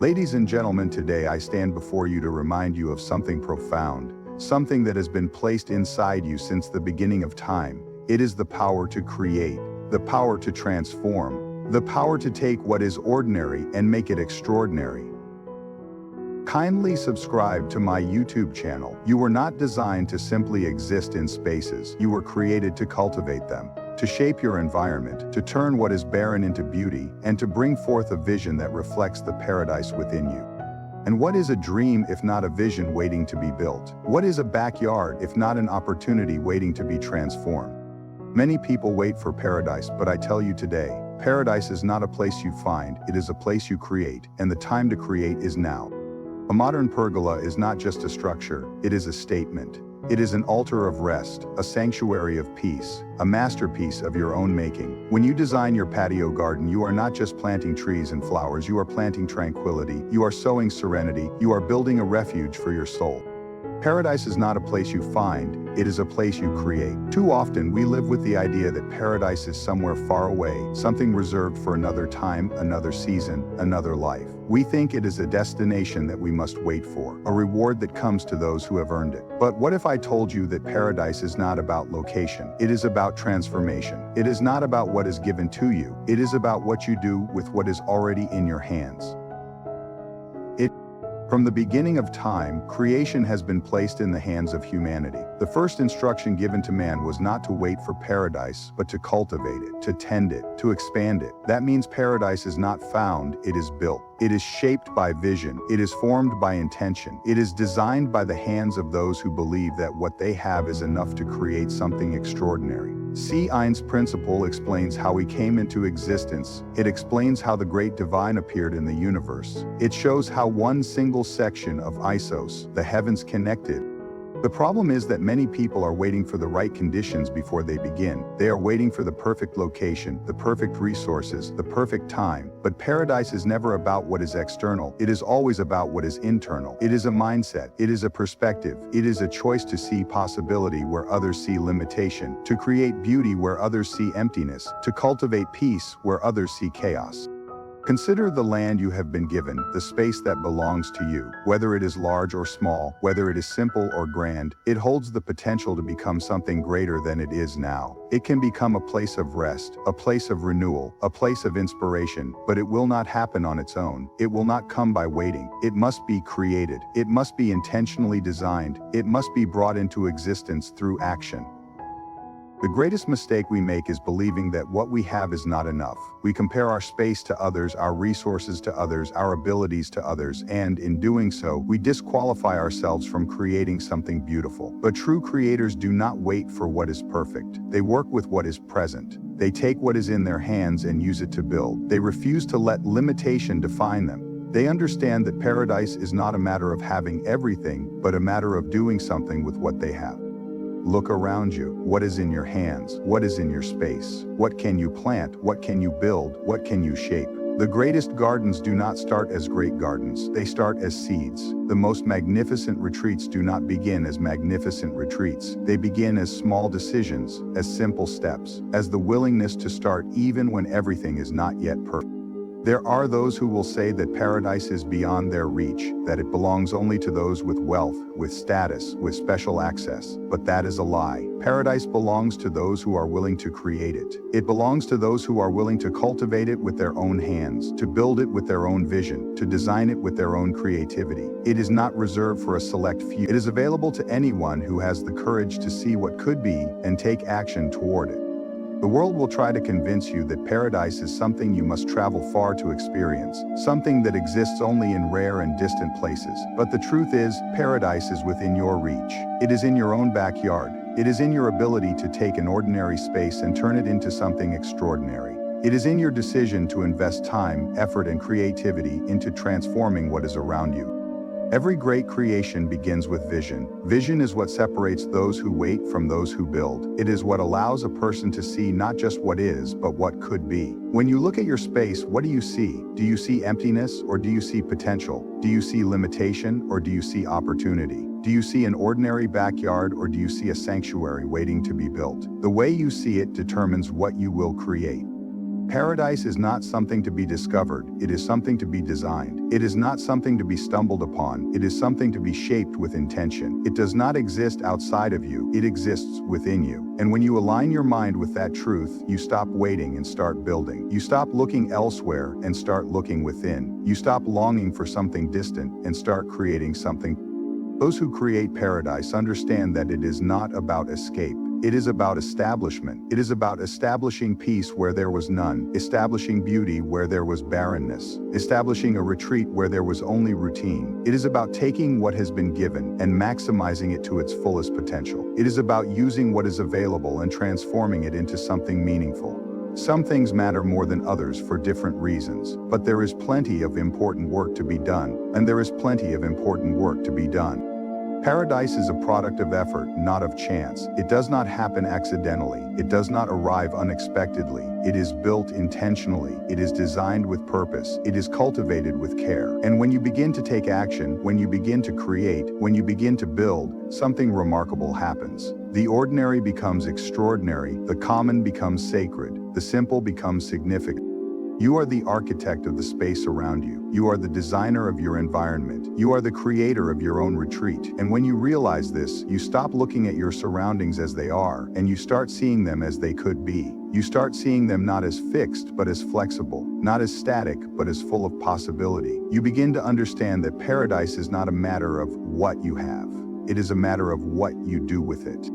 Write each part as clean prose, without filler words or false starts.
Ladies and gentlemen, today I stand before you to remind you of something profound, something that has been placed inside you since the beginning of time. It is the power to create, the power to transform, the power to take what is ordinary and make it extraordinary. Kindly subscribe to my YouTube channel. You were not designed to simply exist in spaces. You were created to cultivate them, to shape your environment, to turn what is barren into beauty, and to bring forth a vision that reflects the paradise within you. And what is a dream if not a vision waiting to be built? What is a backyard if not an opportunity waiting to be transformed? Many people wait for paradise, but I tell you today, paradise is not a place you find, it is a place you create, and the time to create is now. A modern pergola is not just a structure, it is a statement. It is an altar of rest, a sanctuary of peace, a masterpiece of your own making. When you design your patio garden, you are not just planting trees and flowers, you are planting tranquility, you are sowing serenity, you are building a refuge for your soul. Paradise is not a place you find, it is a place you create. Too often we live with the idea that paradise is somewhere far away, something reserved for another time, another season, another life. We think it is a destination that we must wait for, a reward that comes to those who have earned it. But what if I told you that paradise is not about location? It is about transformation. It is not about what is given to you, it is about what you do with what is already in your hands. From the beginning of time, creation has been placed in the hands of humanity. The first instruction given to man was not to wait for paradise, but to cultivate it, to tend it, to expand it. That means paradise is not found, it is built. It is shaped by vision. It is formed by intention. It is designed by the hands of those who believe that what they have is enough to create something extraordinary. C. Einstein's principle explains how we came into existence. It explains how the great divine appeared in the universe. It shows how one single section of Isos, the heavens, connected. The problem is that many people are waiting for the right conditions before they begin. They are waiting for the perfect location, the perfect resources, the perfect time. But paradise is never about what is external. It is always about what is internal. It is a mindset. It is a perspective. It is a choice to see possibility where others see limitation, to create beauty where others see emptiness, to cultivate peace where others see chaos. Consider the land you have been given, the space that belongs to you. Whether it is large or small, whether it is simple or grand, it holds the potential to become something greater than it is now. It can become a place of rest, a place of renewal, a place of inspiration, but it will not happen on its own. It will not come by waiting. It must be created. It must be intentionally designed. It must be brought into existence through action. The greatest mistake we make is believing that what we have is not enough. We compare our space to others, our resources to others, our abilities to others, and in doing so, we disqualify ourselves from creating something beautiful. But true creators do not wait for what is perfect. They work with what is present. They take what is in their hands and use it to build. They refuse to let limitation define them. They understand that paradise is not a matter of having everything, but a matter of doing something with what they have. Look around you. What is in your hands? What is in your space? What can you plant? What can you build? What can you shape? The greatest gardens do not start as great gardens. They start as seeds. The most magnificent retreats do not begin as magnificent retreats. They begin as small decisions, as simple steps, as the willingness to start even when everything is not yet perfect. There are those who will say that paradise is beyond their reach, that it belongs only to those with wealth, with status, with special access. But that is a lie. Paradise belongs to those who are willing to create it. It belongs to those who are willing to cultivate it with their own hands, to build it with their own vision, to design it with their own creativity. It is not reserved for a select few. It is available to anyone who has the courage to see what could be and take action toward it. The world will try to convince you that paradise is something you must travel far to experience, something that exists only in rare and distant places. But the truth is, paradise is within your reach. It is in your own backyard. It is in your ability to take an ordinary space and turn it into something extraordinary. It is in your decision to invest time, effort, and creativity into transforming what is around you. Every great creation begins with vision. Vision is what separates those who wait from those who build. It is what allows a person to see not just what is, but what could be. When you look at your space, what do you see? Do you see emptiness or do you see potential? Do you see limitation or do you see opportunity? Do you see an ordinary backyard or do you see a sanctuary waiting to be built? The way you see it determines what you will create. Paradise is not something to be discovered, it is something to be designed. It is not something to be stumbled upon, it is something to be shaped with intention. It does not exist outside of you, it exists within you. And when you align your mind with that truth, you stop waiting and start building. You stop looking elsewhere and start looking within. You stop longing for something distant and start creating something. Those who create paradise understand that it is not about escape. It is about establishment. It is about establishing peace where there was none, establishing beauty where there was barrenness, establishing a retreat where there was only routine. It is about taking what has been given and maximizing it to its fullest potential. It is about using what is available and transforming it into something meaningful. Some things matter more than others for different reasons, but there is plenty of important work to be done, and there is plenty of important work to be done. Paradise is a product of effort, not of chance. It does not happen accidentally. It does not arrive unexpectedly. It is built intentionally. It is designed with purpose. It is cultivated with care. And when you begin to take action, when you begin to create, when you begin to build, something remarkable happens. The ordinary becomes extraordinary. The common becomes sacred. The simple becomes significant. You are the architect of the space around you. You are the designer of your environment. You are the creator of your own retreat. And when you realize this, you stop looking at your surroundings as they are, and you start seeing them as they could be. You start seeing them not as fixed, but as flexible, not as static, but as full of possibility. You begin to understand that paradise is not a matter of what you have. It is a matter of what you do with it.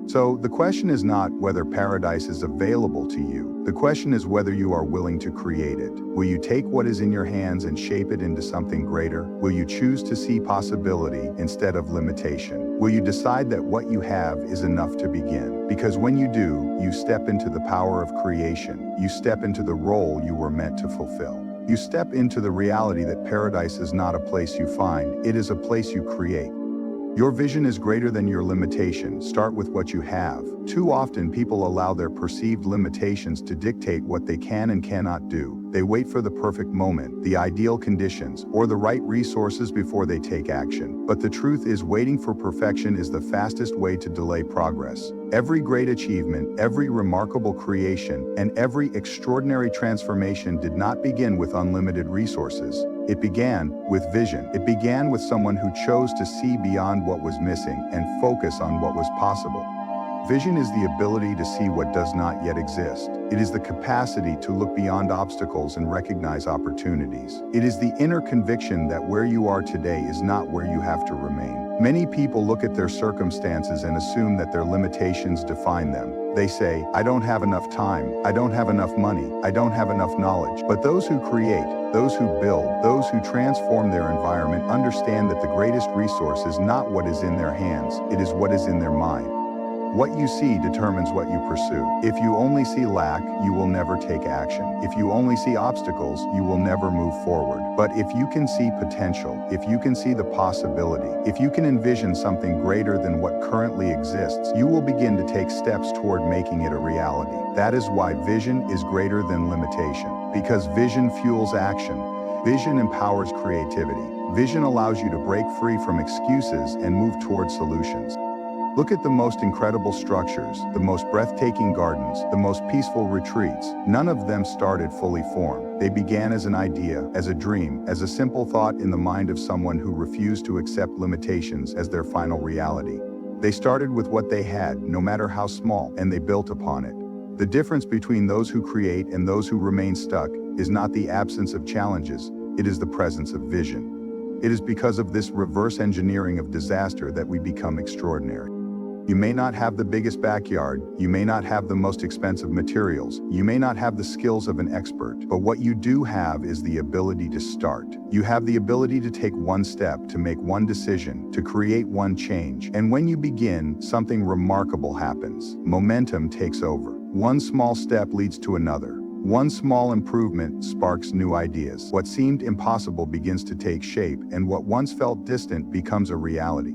So the question is not whether paradise is available to you. The question is whether you are willing to create it. Will you take what is in your hands and shape it into something greater? Will you choose to see possibility instead of limitation? Will you decide that what you have is enough to begin? Because when you do, you step into the power of creation. You step into the role you were meant to fulfill. You step into the reality that paradise is not a place you find, it is a place you create. Your vision is greater than your limitation. Start with what you have. Too often people allow their perceived limitations to dictate what they can and cannot do. They wait for the perfect moment, the ideal conditions, or the right resources before they take action. But the truth is, waiting for perfection is the fastest way to delay progress. Every great achievement, every remarkable creation, and every extraordinary transformation did not begin with unlimited resources. It began with vision. It began with someone who chose to see beyond what was missing and focus on what was possible. Vision is the ability to see what does not yet exist. It is the capacity to look beyond obstacles and recognize opportunities. It is the inner conviction that where you are today is not where you have to remain. Many people look at their circumstances and assume that their limitations define them. They say, I don't have enough time, I don't have enough money, I don't have enough knowledge. But those who create, those who build, those who transform their environment understand that the greatest resource is not what is in their hands, it is what is in their mind. What you see determines what you pursue. If you only see lack, you will never take action. If you only see obstacles, you will never move forward. But if you can see potential, if you can see the possibility, if you can envision something greater than what currently exists, you will begin to take steps toward making it a reality. That is why vision is greater than limitation. Because vision fuels action. Vision empowers creativity. Vision allows you to break free from excuses and move toward solutions. Look at the most incredible structures, the most breathtaking gardens, the most peaceful retreats. None of them started fully formed. They began as an idea, as a dream, as a simple thought in the mind of someone who refused to accept limitations as their final reality. They started with what they had, no matter how small, and they built upon it. The difference between those who create and those who remain stuck is not the absence of challenges, it is the presence of vision. It is because of this reverse engineering of disaster that we become extraordinary. You may not have the biggest backyard, you may not have the most expensive materials, you may not have the skills of an expert, but what you do have is the ability to start. You have the ability to take one step, to make one decision, to create one change. And when you begin, something remarkable happens. Momentum takes over. One small step leads to another. One small improvement sparks new ideas. What seemed impossible begins to take shape, and what once felt distant becomes a reality.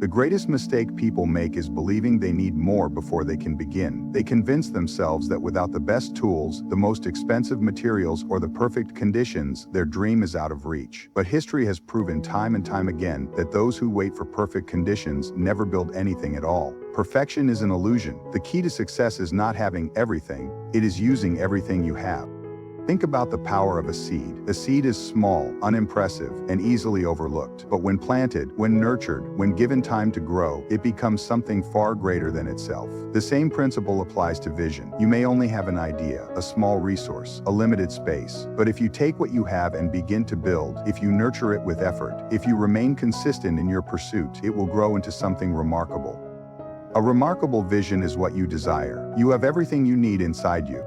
The greatest mistake people make is believing they need more before they can begin. They convince themselves that without the best tools, the most expensive materials, or the perfect conditions, their dream is out of reach. But history has proven time and time again that those who wait for perfect conditions never build anything at all. Perfection is an illusion. The key to success is not having everything, it is using everything you have. Think about the power of a seed. A seed is small, unimpressive, and easily overlooked. But when planted, when nurtured, when given time to grow, it becomes something far greater than itself. The same principle applies to vision. You may only have an idea, a small resource, a limited space. But if you take what you have and begin to build, if you nurture it with effort, if you remain consistent in your pursuit, it will grow into something remarkable. A remarkable vision is what you desire. You have everything you need inside you.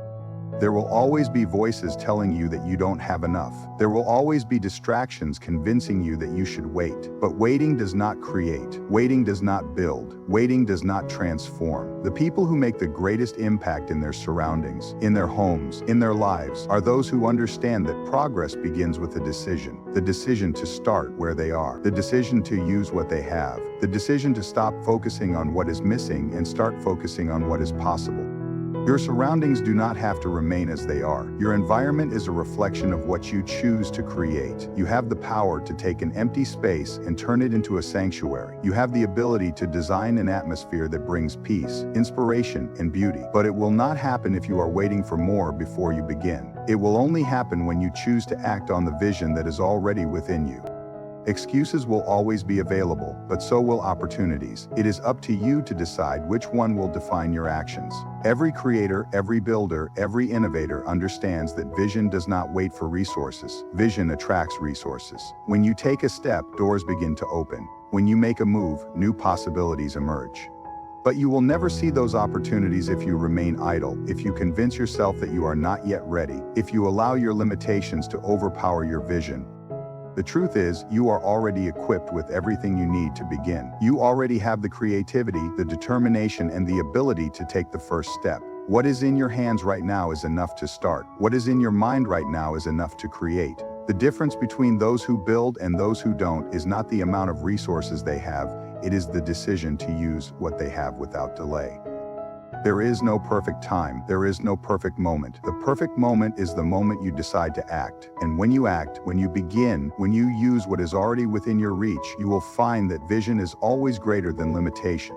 There will always be voices telling you that you don't have enough. There will always be distractions convincing you that you should wait. But waiting does not create. Waiting does not build. Waiting does not transform. The people who make the greatest impact in their surroundings, in their homes, in their lives, are those who understand that progress begins with a decision. The decision to start where they are. The decision to use what they have. The decision to stop focusing on what is missing and start focusing on what is possible. Your surroundings do not have to remain as they are. Your environment is a reflection of what you choose to create. You have the power to take an empty space and turn it into a sanctuary. You have the ability to design an atmosphere that brings peace, inspiration, and beauty. But it will not happen if you are waiting for more before you begin. It will only happen when you choose to act on the vision that is already within you. Excuses will always be available, but so will opportunities. It is up to you to decide which one will define your actions. Every creator, every builder, every innovator understands that vision does not wait for resources. Vision attracts resources. When you take a step, doors begin to open. When you make a move, new possibilities emerge. But you will never see those opportunities if you remain idle, if you convince yourself that you are not yet ready, if you allow your limitations to overpower your vision. The truth is, you are already equipped with everything you need to begin. You already have the creativity, the determination, and the ability to take the first step. What is in your hands right now is enough to start. What is in your mind right now is enough to create. The difference between those who build and those who don't is not the amount of resources they have, it is the decision to use what they have without delay. There is no perfect time. There is no perfect moment. The perfect moment is the moment you decide to act. And when you act, when you begin, when you use what is already within your reach, you will find that vision is always greater than limitation.